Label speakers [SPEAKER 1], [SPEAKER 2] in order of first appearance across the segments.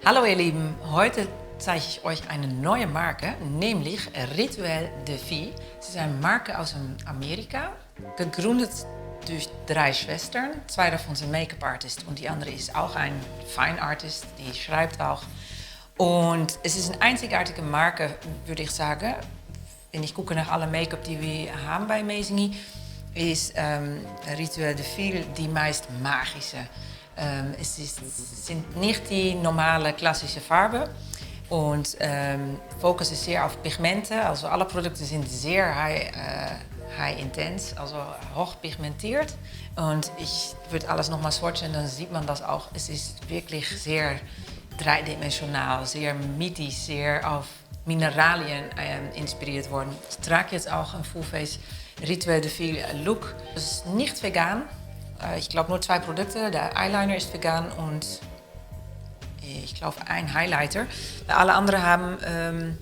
[SPEAKER 1] Hallo ihr Lieben, heute zeige ich euch eine neue Marke, nämlich Rituel de Vie. Es ist eine Marke aus Amerika, gegründet durch 3 Schwestern. 2 davon sind Make-up-Artist und die andere ist auch ein Fine Artist, die schreibt auch. Und es ist eine einzigartige Marke, würde ich sagen. Wenn ich gucke nach alle Make-up die wir haben bei Amazing, ist Rituel de Vie die meist magische. Sind nicht die normale klassische Farben und Fokus ist sehr auf Pigmenten. Also alle Produkte sind sehr high intense, also hoch pigmentiert. Und ich würde alles nochmal swatchen, dann sieht man das auch. Es ist wirklich sehr dreidimensional, sehr mythisch, sehr auf Mineralien inspiriert worden. Ich trage jetzt auch ein Full-Face Rituel de Vie Look. Das ist nicht vegan. Ich glaube nur 2 Produkte. Der Eyeliner ist vegan und ich glaube ein Highlighter. Alle anderen haben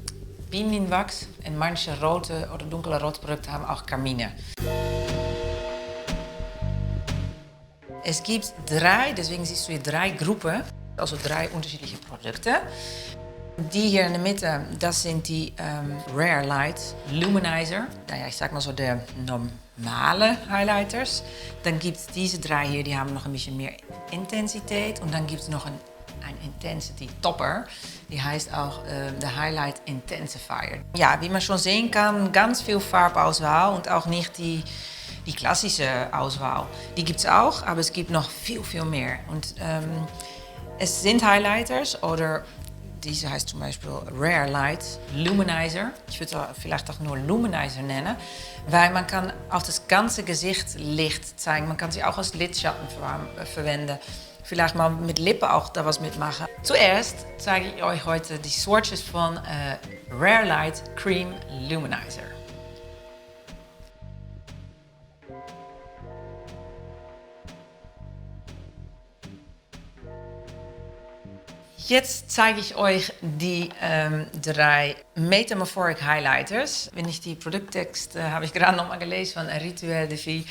[SPEAKER 1] Bienenwachs und manche rote oder dunkle rote Produkte haben auch Carmine. Es gibt 3, deswegen siehst du hier 3 Gruppen, also 3 unterschiedliche Produkte. Die hier in der Mitte, das sind die Rare Light Luminizer. Naja, ich sag mal so der normale Highlighters. Dann gibt es diese 3 hier, die haben noch ein bisschen mehr Intensität. Und dann gibt es noch ein Intensity Topper. Die heißt auch der Highlight Intensifier. Ja, wie man schon sehen kann, ganz viel Farbauswahl und auch nicht die klassische Auswahl. Die gibt es auch, aber es gibt noch viel, viel mehr. Und es sind Highlighters oder diese heißt zum Beispiel Rare Light Luminizer. Ich würde vielleicht auch nur Luminizer nennen, weil man kann auf das ganze Gesicht Licht zeigen. Man kann sie auch als Lidschatten verwenden. Vielleicht mal mit Lippen auch da was mitmachen. Zuerst zeige ich euch heute die Swatches von Rare Light Cream Luminizer. Jetzt zeige ich euch die 3 Metamorphic Highlighters. Wenn ich die Produkttext habe ich gerade noch mal gelesen von Rituel de Vie.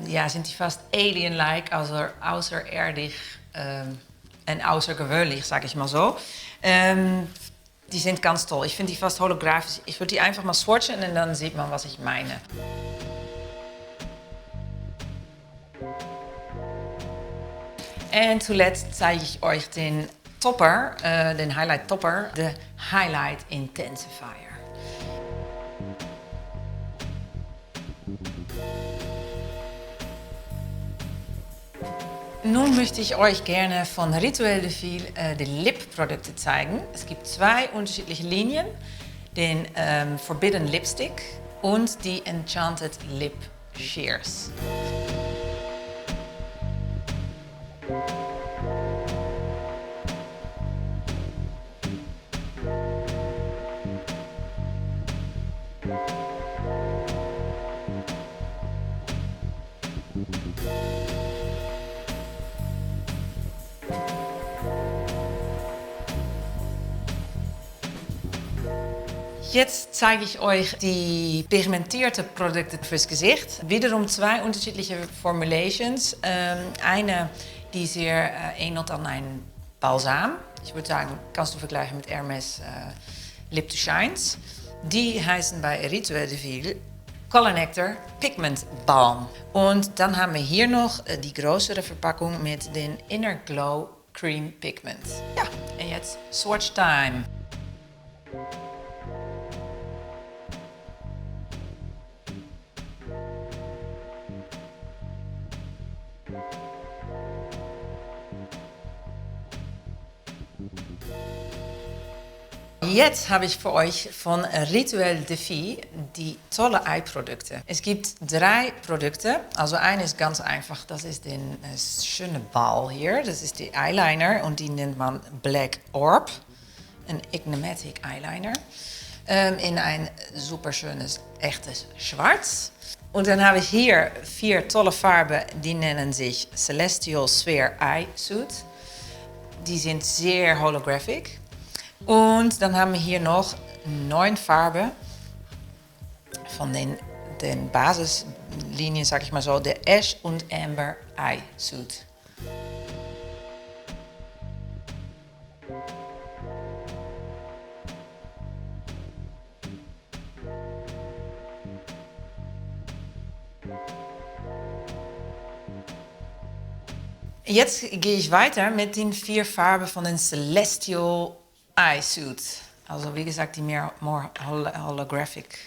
[SPEAKER 1] Ja, sind die fast alien-like, also außerirdisch und außergewöhnlich, sage ich mal so. Die sind ganz toll. Ich finde die fast holographisch. Ich würde die einfach mal swatchen und dann sieht man, was ich meine. Und zuletzt zeige ich euch den Topper, den Highlight Topper, de Highlight Intensifier. Nun möchte ich euch gerne von Rituel de Vie die Lip-Produkte zeigen. Es gibt 2 unterschiedliche Linien, den Forbidden Lipstick und die Enchanted Lip Shears. Jetzt zeige ich euch die pigmentierte Produkte fürs Gesicht. Wiederum 2 unterschiedliche Formulations. Eine, die sehr ähnelt an ein Balsam. Ich würde sagen, kannst du vergleichen mit Hermes Lip to Shines. Die heißen bei Rituel de Vie Color Nectar Pigment Balm. Und dann haben wir hier noch die größere Verpackung mit den Inner Glow Cream Pigment. Ja, und jetzt Swatch Time. Jetzt habe ich für euch von Rituel de Vie die tolle Eye-Produkte. Es gibt 3 Produkte. Also eine ist ganz einfach, das ist den schöne Ball hier. Das ist die Eyeliner und die nennt man Black Orb. Ein Enigmatic Eyeliner. In ein super schönes, echtes Schwarz. Und dann habe ich hier 4 tolle Farben, die nennen sich Celestial Sphere Eye Suit. Die sind sehr holographic. Und dann haben wir hier noch 9 Farben von den Basislinien, sag ich mal so, der Ash und Amber Eye Suit. Jetzt gehe ich weiter mit den 4 Farben von den Celestial Eye Suit. Also wie gesagt, die more holographic.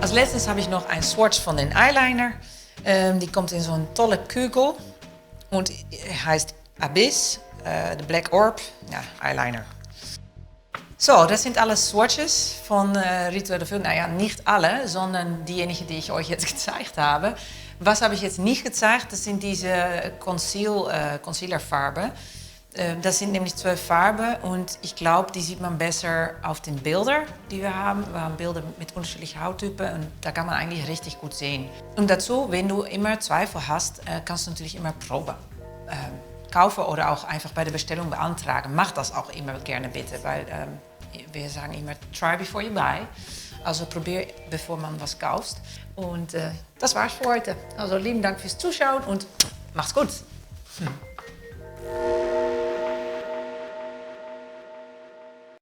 [SPEAKER 1] Als letztes habe ich noch ein Swatch von den Eyeliner. Die kommt in so eine tolle Kugel und heißt Abyss, the Black Orb, ja, Eyeliner. So, das sind alle Swatches von Ritual de Fil. Naja, nicht alle, sondern diejenigen, die ich euch jetzt gezeigt habe. Was habe ich jetzt nicht gezeigt? Das sind diese Concealer-Farben. Das sind nämlich 12 Farben und ich glaube, die sieht man besser auf den Bildern, die wir haben. Wir haben Bilder mit unterschiedlichen Hauttypen und da kann man eigentlich richtig gut sehen. Und dazu, wenn du immer Zweifel hast, kannst du natürlich immer Probe kaufen oder auch einfach bei der Bestellung beantragen. Mach das auch immer gerne bitte, weil wir sagen immer try before you buy. Also probier, bevor man was kauft. Und das war's für heute. Also lieben Dank fürs Zuschauen und macht's gut.